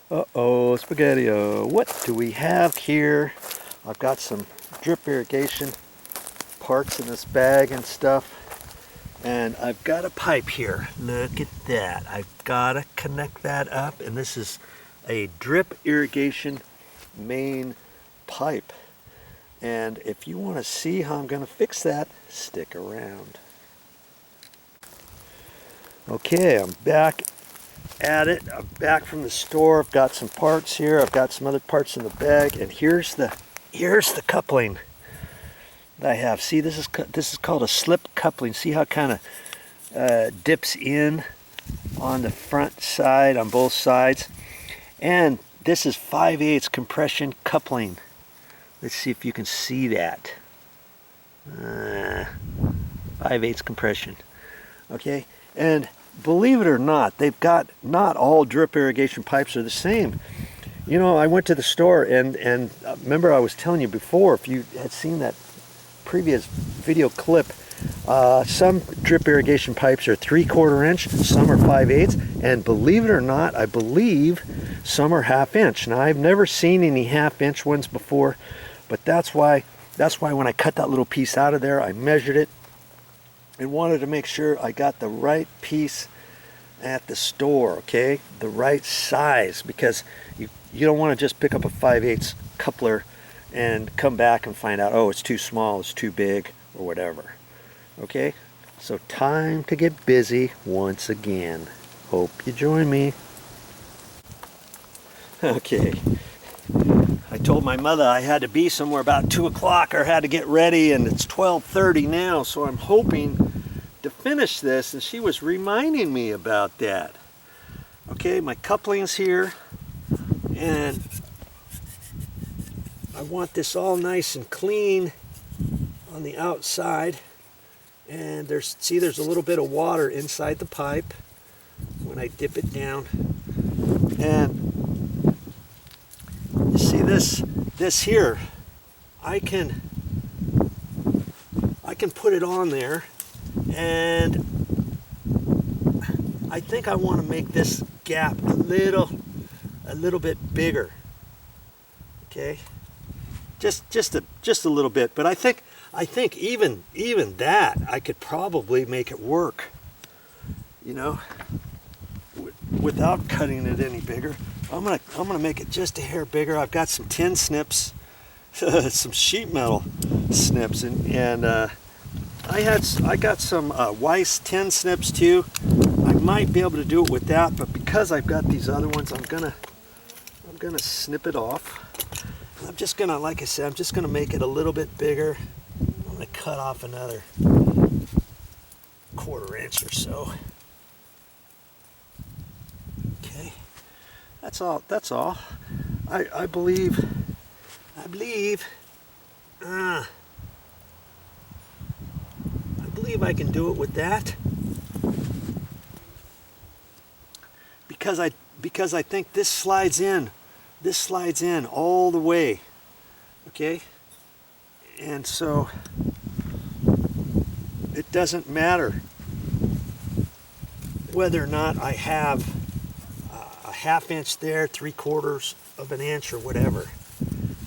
Uh-oh, spaghetti-o. What do we have here? I've got some drip irrigation parts in this bag and stuff. And I've got a pipe here. Look at that. I've got to connect that up. And this is a drip irrigation main pipe. And if you want to see how I'm going to fix that, stick around. Okay, I'm back at it. I'm back from the store. I've got some parts here. I've got some other parts in the bag, and here's the coupling that I have. See, this is called a slip coupling. See how it kind of dips in on the front side, on both sides. And this is 5/8 compression coupling. Let's see if you can see that. 5/8 compression. Okay, and believe it or not, they've got, not all drip irrigation pipes are the same. You know, I went to the store and remember I was telling you before, if you had seen that previous video clip, some drip irrigation pipes are 3/4 inch, some are 5/8, and believe it or not, I believe some are 1/2 inch. Now I've never seen any 1/2 inch ones before, but that's why when I cut that little piece out of there, I measured it and wanted to make sure I got the right piece at the store, okay? The right size, because you don't want to just pick up a 5/8 coupler and come back and find out, oh, it's too small, it's too big, or whatever. Okay? So time to get busy once again. Hope you join me. Okay. I told my mother I had to be somewhere about 2 o'clock or had to get ready, and it's 12:30 now, so I'm hoping to finish this, and she was reminding me about that. Okay, my coupling's here, and I want this all nice and clean on the outside. And there's a little bit of water inside the pipe when I dip it down. And you see this here, I can put it on there, and I think I want to make this gap a little bit bigger. Okay, just a little bit, but I think even that I could probably make it work, you know, without cutting it any bigger. I'm gonna make it just a hair bigger. I've got some tin snips, some sheet metal snips, and I got some Weiss tin snips too. I might be able to do it with that, but because I've got these other ones, I'm gonna snip it off. I'm just gonna, like I said, I'm just gonna make it a little bit bigger. I'm gonna cut off another 1/4 inch or so. Okay, that's all. I believe I can do it with that, because I think this slides in all the way. Okay, and so it doesn't matter whether or not I have a 1/2 inch there, 3/4 of an inch, or whatever.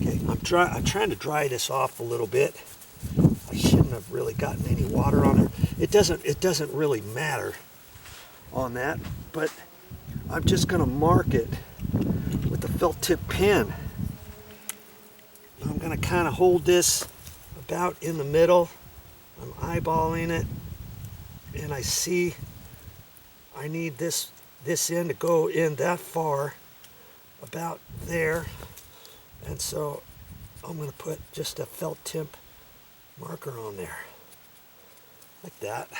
Okay, I'm trying to dry this off a little bit. I shouldn't have really gotten any water on there. It doesn't really matter on that, but I'm just going to mark it with the felt tip pen. I'm going to kind of hold this about in the middle. I'm eyeballing it, and I see I need this end to go in that far, about there, and so I'm going to put just a felt tip marker on there, like that,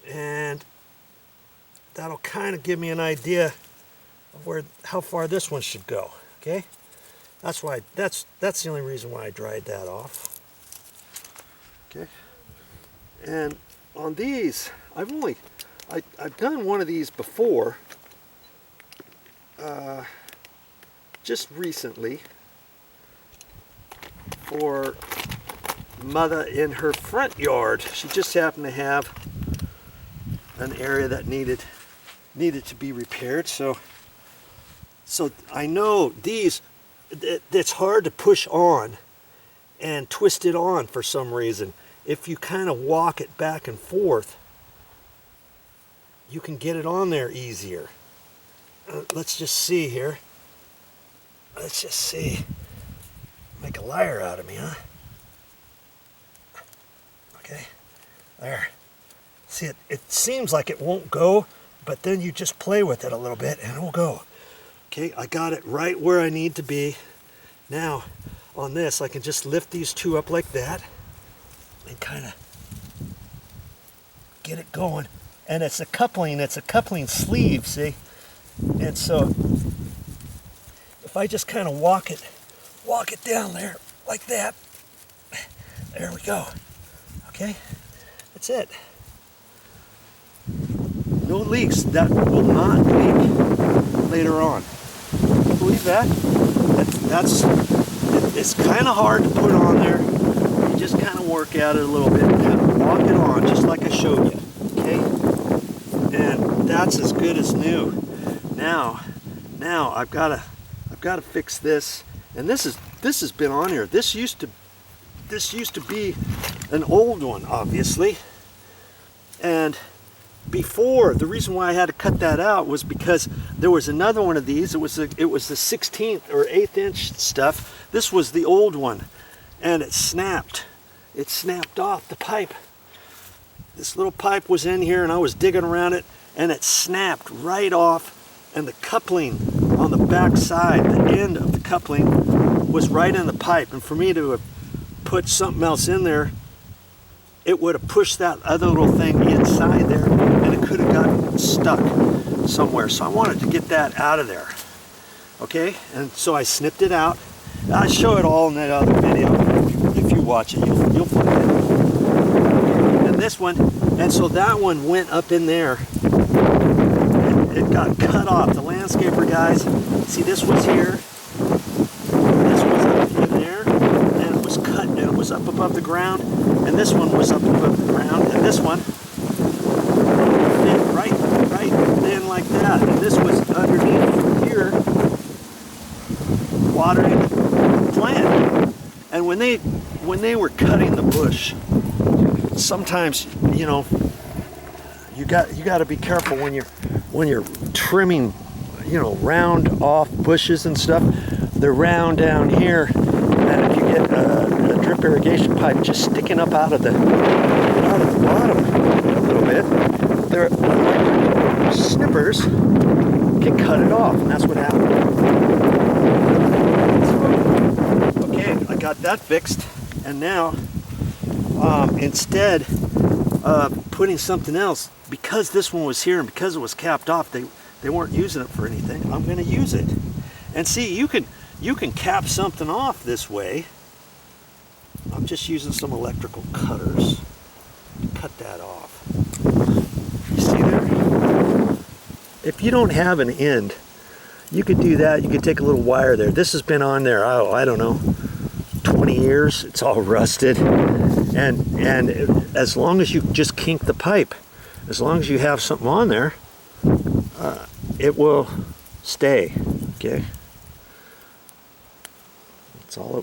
and that'll kind of give me an idea of how far this one should go. Okay, that's the only reason why I dried that off. Okay, and on these, I've done one of these before, just recently, for Mother in her front yard. She just happened to have an area that needed to be repaired, so So I know these, it's hard to push on and twist it on for some reason. If you kind of walk it back and forth, you can get it on there easier. Let's just see here. Let's just see. Make a liar out of me, huh? Okay, there. See, it seems like it won't go, but then you just play with it a little bit and it will go. Okay, I got it right where I need to be. Now, on this, I can just lift these two up like that and kind of get it going. And it's a coupling sleeve, see? And so, if I just kind of walk it down there like that, there we go. Okay, that's it. No leaks. That will not leak later on. Can you believe that? It's kind of hard to put on there. You just kind of work at it a little bit and walk it on, just like I showed you. Okay, and that's as good as new. Now I've got to fix this, and this has been on here. This used to be an old one, obviously, and before, the reason why I had to cut that out was because there was another one of these. It was the 16th or 8th inch stuff. This was the old one, and it snapped. It snapped off the pipe. This little pipe was in here, and I was digging around it, and it snapped right off. And the coupling on the back side, the end of the coupling, was right in the pipe. And for me to have put something else in there, it would have pushed that other little thing inside there, and it could have gotten stuck somewhere. So I wanted to get that out of there. Okay, and so I snipped it out. I'll show it all in that other video. If you watch it, you'll find it. And this one, and so that one went up in there. It got cut off. The landscaper guys, see, this was here. This was up in there, and it was cut, and it was up above the ground. And this one was up above the ground, and this one fit right in like that. And this was underneath here, watering the plant. And when they were cutting the bush, sometimes, you know, you got to be careful when you're trimming, you know, round off bushes and stuff. They're round down here, and if you get a drip irrigation pipe just sticking up out of the bottom a little bit, they're like snippers can cut it off, and that's what happened. So, okay, I got that fixed, and now instead of putting something else, because this one was here and because it was capped off, they weren't using it for anything. I'm going to use it. And see, you can cap something off this way. I'm just using some electrical cutters to cut that off. You see there? If you don't have an end, you could do that. You could take a little wire there. This has been on there, oh, I don't know, 20 years. It's all rusted. And as long as you just kink the pipe, as long as you have something on there, it will stay. Okay.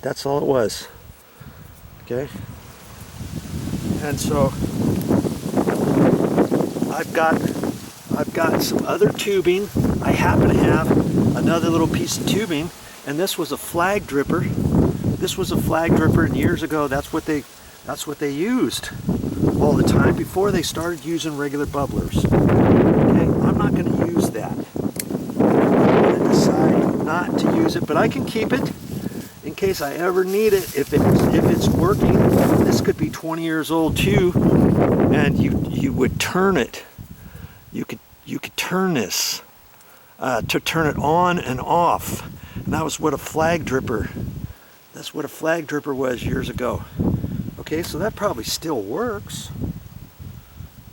That's all it was. Okay. And so I've got some other tubing. I happen to have another little piece of tubing, and this was a flag dripper. This was a flag dripper, and years ago that's what they used all the time before they started using regular bubblers. Okay, I'm not going to use that. I'm going to decide not to use it, but I can keep it in case I ever need it. If it's working, this could be 20 years old too, and you would turn it. You could turn this to turn it on and off, and that was what a flag dripper. That's what a flag dripper was years ago. Okay, so that probably still works,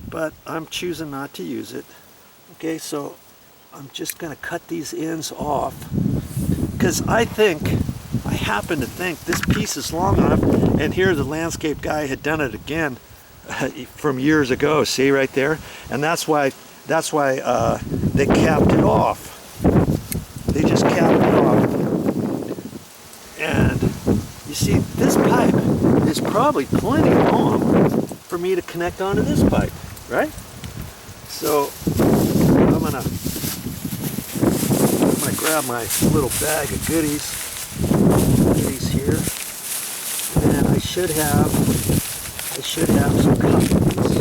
but I'm choosing not to use it. Okay, so I'm just going to cut these ends off, because I happen to think this piece is long enough, and here the landscape guy had done it again from years ago, see right there? And that's why they capped it off. they just cap it off. And you see, this pipe is probably plenty long for me to connect onto this pipe, right? So I'm gonna grab my little bag of goodies here, and I should have some couplings.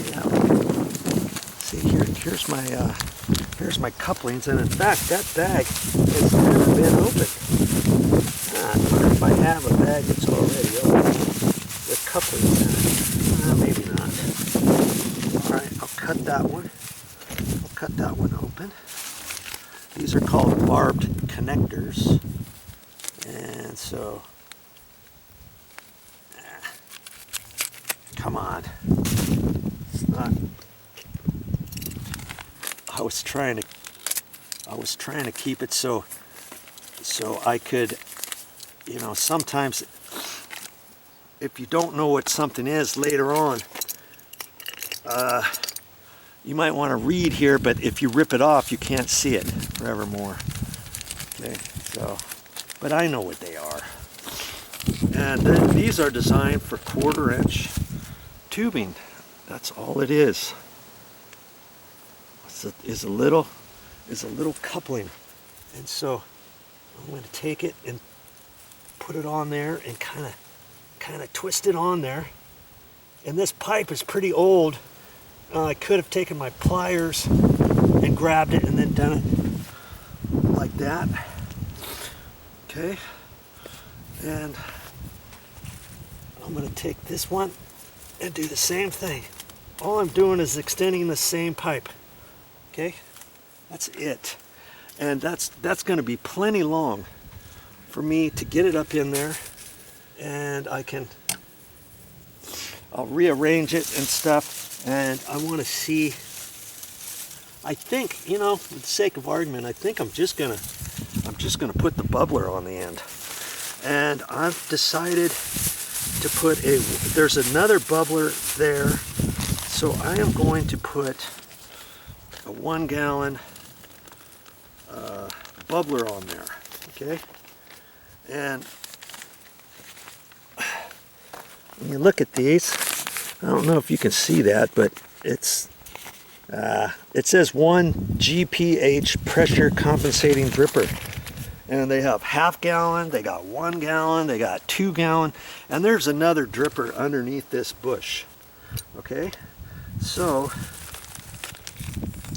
Yeah. See, here's my couplings, and in fact, that bag has never been opened. I wonder if I have a bag that's already open with couplings in it. Maybe not. All right, I'll cut that one. I'll cut that one open. These are called barbed connectors, and so, come on. It's not. I was trying to keep it so I could, you know, sometimes if you don't know what something is later on, you might want to read here, but if you rip it off, you can't see it forevermore. Okay, so, but I know what they are. And then these are designed for 1/4 inch tubing. That's all it is. Is a little coupling. And so I'm going to take it and put it on there and kind of twist it on there. And this pipe is pretty old. I could have taken my pliers and grabbed it and then done it like that. Okay. And I'm going to take this one and do the same thing. All I'm doing is extending the same pipe. Okay? That's it. And that's going to be plenty long for me to get it up in there, and I'll rearrange it and stuff. And I want to see, I think, you know, for the sake of argument, I think I'm just gonna put the bubbler on the end. And I've decided to put there's another bubbler there, so I am going to put a 1 gallon bubbler on there, okay? And when you look at these, I don't know if you can see that, but it says 1 GPH pressure compensating dripper. And they have 1/2 gallon, they got 1 gallon, they got 2 gallon, and there's another dripper underneath this bush. Okay? So,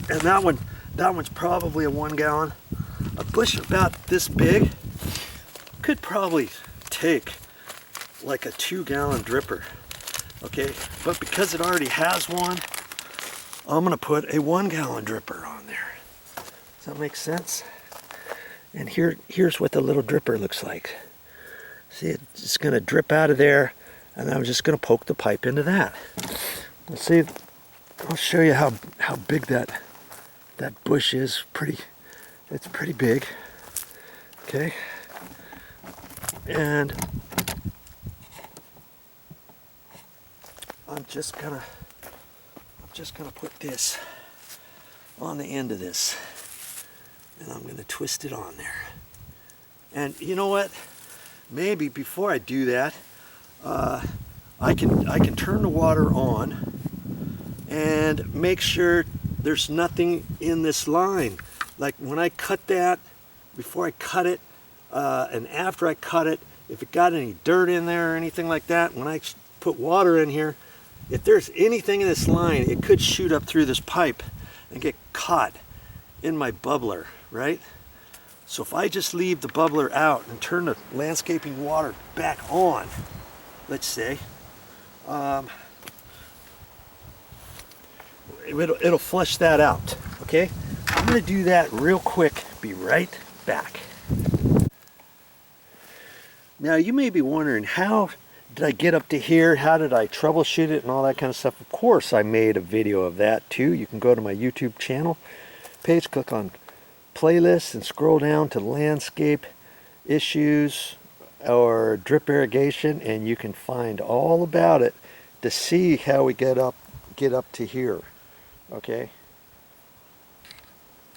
and that one's probably a 1 gallon. A bush about this big could probably take like a 2 gallon dripper. Okay, but because it already has one, I'm going to put a 1 gallon dripper on there. Does that make sense? And here's what the little dripper looks like. See, it's just going to drip out of there, and I'm just going to poke the pipe into that. Let's see, I'll show you how big that bush is. It's pretty big. Okay, and I'm just gonna put this on the end of this, and I'm gonna twist it on there. And you know what? Maybe before I do that, I can turn the water on and make sure there's nothing in this line. Like when I cut that, before I cut it, and after I cut it, if it got any dirt in there or anything like that, when I put water in here, if there's anything in this line, it could shoot up through this pipe and get caught in my bubbler, right? So if I just leave the bubbler out and turn the landscaping water back on, let's say, it'll flush that out, okay? I'm gonna do that real quick, be right back. Now you may be wondering, how did I get up to here? How did I troubleshoot it and all that kind of stuff? Of course I made a video of that too. You can go to my YouTube channel page, click on playlists and scroll down to landscape issues or drip irrigation, and you can find all about it to see how we get up get up to here, okay?